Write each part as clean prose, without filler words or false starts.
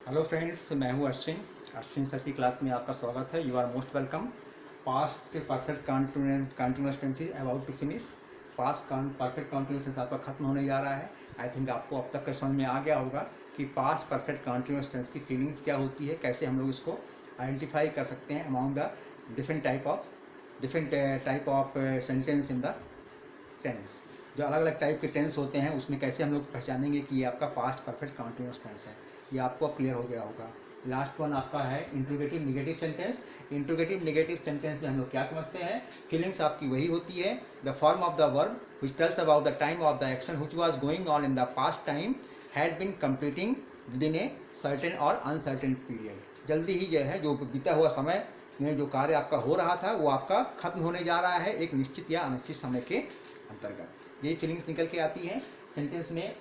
Hello friends, मैं हूं Ashwin sir की क्लास में आपका स्वागत है। You are most welcome. Past perfect continuous tense is about to finish. Past perfect continuous tense आपका खत्म होने जा रहा है। आई थिंक आपको अब तक का समझ में आ गया होगा कि पास्ट परफेक्ट कंटिन्यूअस टेंस की फीलिंग्स क्या होती है, कैसे हम लोग इसको आइडेंटिफाई कर सकते हैं among the different type of sentence in the tense. जो अलग अलग टाइप के टेंस होते हैं उसमें कैसे हम लोग पहचानेंगे कि ये आपका पास्ट परफेक्ट कंटिन्यूअस टेंस है, ये आपको क्लियर हो गया होगा। लास्ट वन आपका है interrogative negative sentence. Interrogative negative sentence में हम लोग क्या समझते हैं, फीलिंग्स आपकी वही होती है। The form of the verb which tells about the time of the action which was going on in the past time had been completing with in a certain और अनसर्टेन पीरियड। जल्दी ही जो है, जो बीता हुआ समय में जो कार्य आपका हो रहा था वो आपका खत्म होने जा रहा है एक निश्चित या अनिश्चित समय के अंतर्गत। यही फीलिंग्स निकल के आती हैं। सेंटेंस में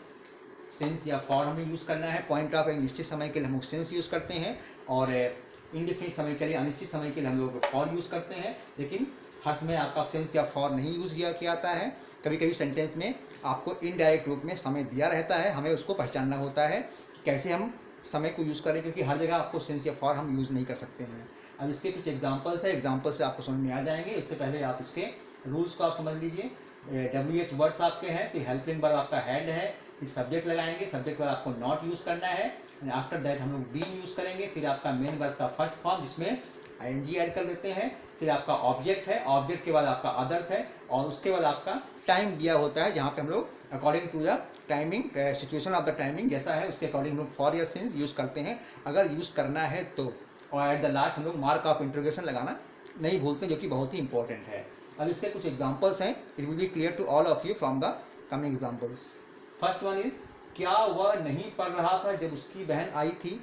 सेंस या फॉर हमें यूज़ करना है। पॉइंट ऑफ एक निश्चित समय के लिए हम लोग सेंस यूज़ करते हैं और इनडिफिनिट समय के लिए, अनिश्चित समय के लिए हम लोग फॉर यूज़ करते हैं। लेकिन हर समय आपका सेंस या फॉर नहीं यूज़ किया जाता है। कभी कभी सेंटेंस में आपको इनडायरेक्ट रूप में समय दिया रहता है, हमें उसको पहचानना होता है कि कैसे हम समय को यूज़ करें, क्योंकि हर जगह आपको सेंस या फॉर हम यूज़ नहीं कर सकते हैं। अब इसके कुछ एग्जाम्पल्स है, एग्जाम्पल से आपको समझ में आ जाएंगे। इससे पहले आप इसके रूल्स को आप समझ लीजिए। WH वर्ड्स आपके हैं, फिर हेल्पिंग वर्ब आपका हैड है, फिर सब्जेक्ट लगाएंगे, सब्जेक्ट वर्ब आपको नॉट यूज़ करना है। एंड आफ्टर दैट हम लोग बीन यूज़ करेंगे। फिर आपका मेन वर्ब का फर्स्ट फॉर्म जिसमें ING ऐड कर देते हैं। फिर आपका ऑब्जेक्ट है, ऑब्जेक्ट के बाद आपका अदर्स है और उसके बाद आपका टाइम दिया होता है, जहाँ पे हम लोग according to the timing situation of the timing जैसा है उसके अकॉर्डिंग हम लोग फॉर या सिंस यूज़ करते हैं अगर यूज़ करना है तो। और एट द लास्ट हम लोग मार्क ऑफ इंट्रोगेशन लगाना नहीं भूलते, जो कि बहुत ही इंपॉर्टेंट है। अब इसके कुछ एग्जाम्पल्स हैं। It will be clear to all of you from the coming examples. First one is, क्या वह नहीं पढ़ रहा था जब उसकी बहन आई थी।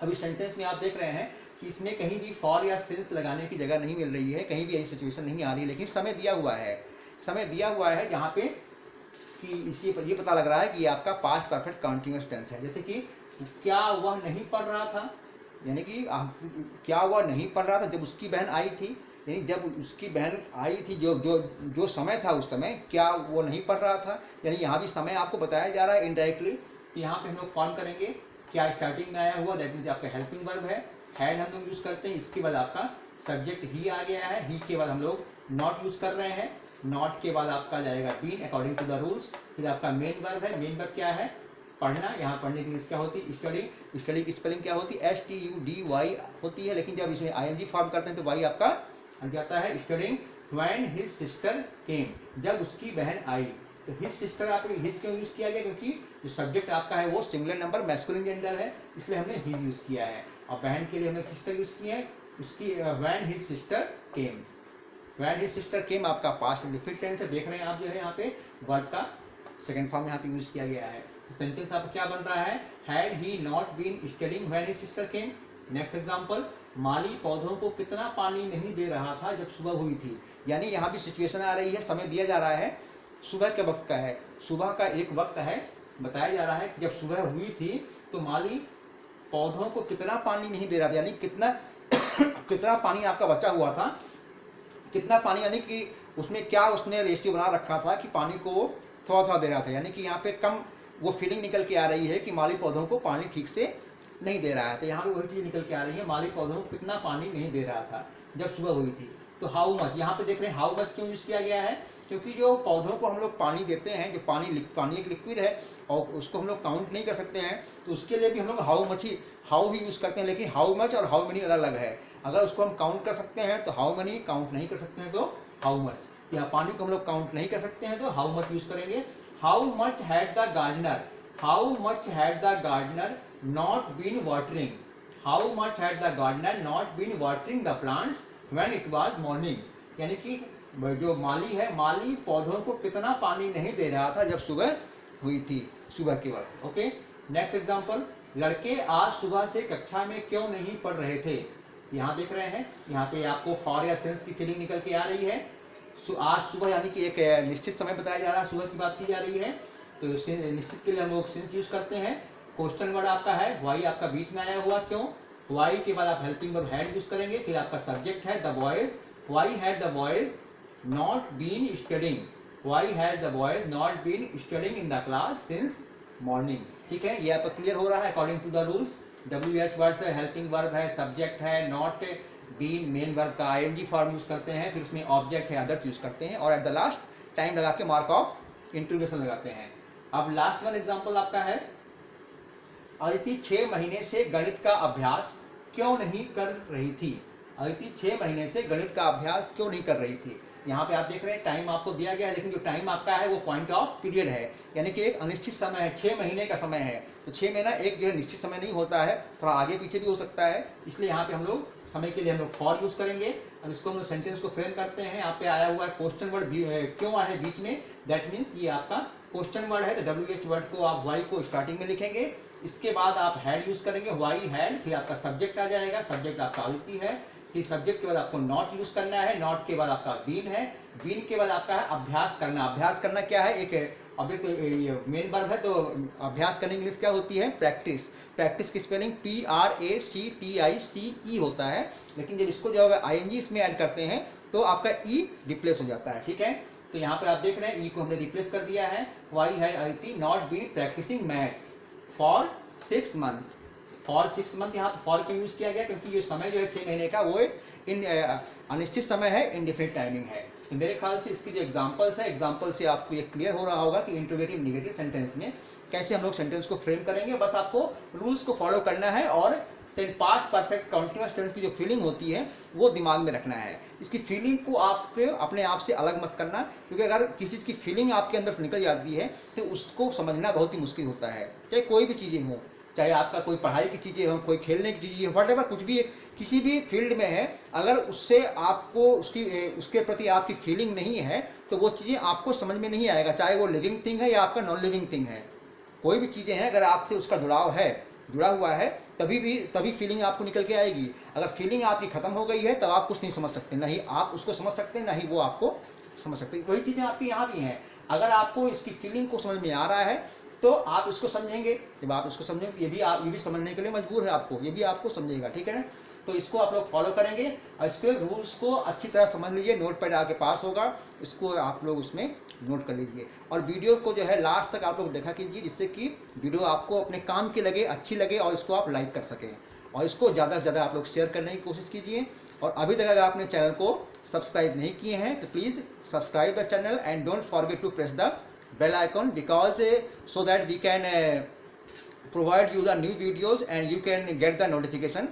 अभी सेंटेंस में आप देख रहे हैं कि इसमें कहीं भी फॉर या सिंस लगाने की जगह नहीं मिल रही है, कहीं भी ऐसी सिचुएशन नहीं आ रही, लेकिन समय दिया हुआ है। समय दिया हुआ है यहाँ पे कि इसी पर ये पता लग रहा है कि ये आपका पास्ट परफेक्ट कंटिन्यूअस टेंस है। जैसे कि क्या वह नहीं पढ़ रहा था, यानी कि क्या वह नहीं पढ़ रहा था जब उसकी बहन आई थी, यानी जब उसकी बहन आई थी जो समय था उस समय क्या वो नहीं पढ़ रहा था, यानी यहाँ भी समय आपको बताया जा रहा है इनडायरेक्टली। तो यहाँ पे हम लोग फॉर्म करेंगे क्या स्टार्टिंग में आया हुआ, दैट मीन्स आपका हेल्पिंग वर्ब है, हैड हम लोग यूज़ करते हैं। इसके बाद आपका सब्जेक्ट ही आ गया है, ही के बाद हम लोग नॉट यूज़ कर रहे हैं, नॉट के बाद आपका जाएगा been according to the rules. फिर आपका मेन वर्ब है, मेन वर्ब क्या है, पढ़ना। यहाँ पढ़ने के लिए क्या होती है, स्टडी। स्टडी की स्पेलिंग क्या होती है, STUDY होती है, लेकिन जब इसमें ING फॉर्म करते हैं तो वाई आपका लग जाता है। स्टडिंग व्हेन हिज सिस्टर केम, जब उसकी बहन आई। तो हिज सिस्टर आपको हिज क्यों यूज़ किया गया, क्योंकि जो सब्जेक्ट आपका है वो सिंगुलर नंबर मैस्कुलिन जेंडर है, इसलिए हमने हिज यूज़ किया है। और बहन के लिए हमने सिस्टर यूज़ किया है, उसकी when his sister came. When his sister came आपका पास्ट डिफिट टेंस है। देख रहे हैं आप जो है यहाँ पे वर्ब का सेकेंड फॉर्म यहाँ पे यूज़ किया गया है। सेंटेंस आपका क्या बन रहा है, had he not been studying when his sister came. Next example, माली पौधों को कितना पानी नहीं दे रहा था जब सुबह हुई थी। यानी यहाँ भी सिचुएशन आ रही है, समय दिया जा रहा है, सुबह के वक्त का है, सुबह का एक वक्त है, बताया जा रहा है कि जब सुबह हुई थी तो माली पौधों को कितना पानी नहीं दे रहा था, यानी कितना कितना पानी आपका बचा हुआ था, कितना पानी, यानी कि उसमें क्या उसने रेशियो बना रखा था कि पानी को वो थोड़ा थोड़ा दे रहा था, यानी कि यहाँ पे कम वो फीलिंग निकल के आ रही है कि माली पौधों को पानी ठीक से नहीं दे रहा है। तो यहाँ पे वही चीज़ निकल के आ रही है, माली पौधों को कितना पानी नहीं दे रहा था जब सुबह हुई थी। तो हाउ मच, यहाँ पे देख रहे हैं हाउ मच क्यों यूज़ किया गया है, क्योंकि जो पौधों को हम लोग पानी देते हैं, जो पानी एक लिक्विड है और उसको हम लोग काउंट नहीं कर सकते हैं, तो उसके लिए भी हम लोग हाउ ही यूज़ करते हैं। लेकिन हाउ मच और हाउ मेनी अलग अलग है। अगर उसको हम काउंट कर सकते हैं तो हाउ मेनी, काउंट नहीं कर सकते हैं तो हाउ मच। या पानी को हम लोग काउंट नहीं कर सकते हैं तो हाउ मच यूज़ करेंगे। How much had the gardener, how much had the gardener not been watering, how much had the gardener not been watering the plants when it was morning. यानी कि जो माली है, माली पौधों को कितना पानी नहीं दे रहा था जब सुबह हुई थी, सुबह के वक्त। ओके, नेक्स्ट एग्जांपल, लड़के आज सुबह से कक्षा में क्यों नहीं पढ़ रहे थे। यहाँ देख रहे हैं, यहाँ पे आपको फॉर या सिंस की फीलिंग निकल के आ रही है। आज सुबह यानी कि एक निश्चित समय बताया जा रहा है, सुबह की बात की जा रही है, तो निश्चित के लिए हम लोग सिंस यूज करते हैं। क्वेश्चन वर्ड आपका है, वाई आपका बीच में आया हुआ, क्यों, वाई के बाद आप हेल्पिंग वर्ब हैड यूज करेंगे। फिर आपका सब्जेक्ट है the boys, why had the boys not been studying, why had the boys not been studying in the class since morning. ठीक है, ये आपका क्लियर हो रहा है according to the rules. WH word है, हेल्पिंग वर्ब है, सब्जेक्ट है, नॉट, बीन, मेन वर्ब का ING फॉर्म यूज करते हैं, फिर उसमें ऑब्जेक्ट है, अदर्स यूज करते हैं, और एट द लास्ट टाइम लगा के मार्क ऑफ इंट्रोगेशन लगाते हैं। अब लास्ट वन एग्जाम्पल आपका है, अदिति 6 महीने से गणित का अभ्यास क्यों नहीं कर रही थी। अदिति 6 महीने से गणित का अभ्यास क्यों नहीं कर रही थी। यहाँ पे आप देख रहे हैं टाइम आपको दिया गया है, लेकिन जो टाइम आपका है वो पॉइंट ऑफ पीरियड है, यानी कि एक अनिश्चित समय है, 6 महीने का समय है। तो 6 महीना एक जो है निश्चित समय नहीं होता है, थोड़ा आगे पीछे भी हो सकता है, इसलिए यहाँ पे हम लोग समय के लिए हम लोग फॉर यूज करेंगे। अब इसको हम लोग सेंटेंस को फ्रेम करते हैं। यहाँ पे आया हुआ है क्वेश्चन वर्ड क्यों आया है बीच में, दैट मीन्स ये आपका क्वेश्चन वर्ड है, तो WH वर्ड को आप वाई को स्टार्टिंग में लिखेंगे, इसके बाद आप हैड यूज करेंगे, वाई हैड, फिर आपका सब्जेक्ट आ जाएगा, सब्जेक्ट आपका अदिति है, फिर सब्जेक्ट के बाद आपको नॉट यूज करना है, नॉट के बाद आपका बीन है, बीन के बाद आपका है अभ्यास करना। अभ्यास करना क्या है, एक ऑब्जेक्ट मेन वर्ब है, तो अभ्यास करने की इंग्लिश क्या होती है, प्रैक्टिस। प्रैक्टिस की स्पेलिंग PRACTICE होता है, लेकिन जब इसको जो ING इसमें ऐड करते हैं तो आपका E रिप्लेस हो जाता है, ठीक है। तो यहाँ पे आप देख रहे हैं E को हमने रिप्लेस कर दिया है। Why had Aditi not been practising maths for 6 month. For 6 month यहाँ फॉर क्यों यूज किया गया, क्योंकि ये समय जो है 6 महीने का वो अनिश्चित समय है, इनडिफिनिट टाइमिंग है। तो मेरे ख्याल से इसकी जो एग्जांपल्स है, एग्जांपल से आपको ये क्लियर हो रहा होगा कि इंट्रोगेटिव नेगेटिव सेंटेंस में कैसे हम लोग सेंटेंस को फ्रेम करेंगे। बस आपको रूल्स को फॉलो करना है और पास्ट परफेक्ट कंटिन्यूअस टेंस की जो फीलिंग होती है वो दिमाग में रखना है। इसकी फीलिंग को आपके अपने आप से अलग मत करना, क्योंकि अगर किसी चीज़ की फीलिंग आपके अंदर से निकल जाती है तो उसको समझना बहुत ही मुश्किल होता है। चाहे कोई भी चीज़ें हों, चाहे आपका कोई पढ़ाई की चीज़ें हो, कोई खेलने की चीज़ें हो, वट कुछ भी किसी भी फील्ड में है, अगर उससे आपको उसके प्रति आपकी फीलिंग नहीं है तो वो चीज़ें आपको समझ में नहीं आएगा, चाहे वो लिविंग थिंग है या आपका नॉन लिविंग थिंग है। कोई भी चीज़ें हैं, अगर आपसे उसका जुड़ा हुआ है तभी फीलिंग आपको निकल के आएगी। अगर फीलिंग आपकी ख़त्म हो गई है तब आप कुछ नहीं समझ सकते, ना ही आप उसको समझ सकते, ना ही वो आपको समझ सकते। वही चीज़ें आपकी यहाँ भी हैं। अगर आपको इसकी फीलिंग को समझ में आ रहा है तो आप इसको समझेंगे, जब आप इसको समझेंगे ये भी समझने के लिए मजबूर है आपको, ये भी आपको समझेगा, ठीक है ना। तो इसको आप लोग फॉलो करेंगे और इसके रूल्स को अच्छी तरह समझ लीजिए। नोट पैड आपके पास होगा, इसको आप लोग उसमें नोट कर लीजिए और वीडियो को जो है लास्ट तक आप लोग देखा कीजिए, जिससे कि वीडियो आपको अपने काम की लगे, अच्छी लगे और इसको आप लाइक कर सकें। और इसको ज़्यादा से ज़्यादा आप लोग शेयर करने की कोशिश कीजिए। और अभी तक अगर आपने चैनल को सब्सक्राइब नहीं किए हैं तो please subscribe the channel and don't forget to press the bell icon, because so that we can provide you the new videos and you can get the notification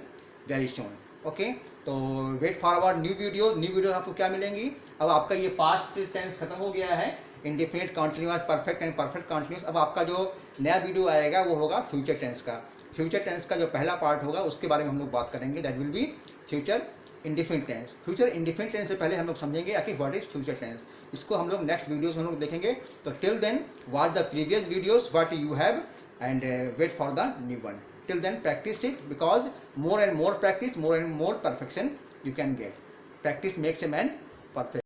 very soon. Okay, तो wait for our new video आपको क्या मिलेंगी। अब आपका ये past tense खत्म हो गया है, indefinite, continuous, perfect and perfect continuous. अब आपका जो नया वीडियो आएगा वो होगा फ्यूचर टेंस का। फ्यूचर टेंस का जो पहला पार्ट होगा उसके बारे में हम लोग बात करेंगे, that will be future indefinite tense. Future indefinite tense से पहले हम लोग समझेंगे आखिर व्हाट इज फ्यूचर टेंस। इसको हम लोग नेक्स्ट वीडियोस में हम लोग देखेंगे। तो till then watch the previous videos what you have and wait for the new one. Till then practice it, because more and more practice, more and more perfection you can get. Practice makes a man perfect.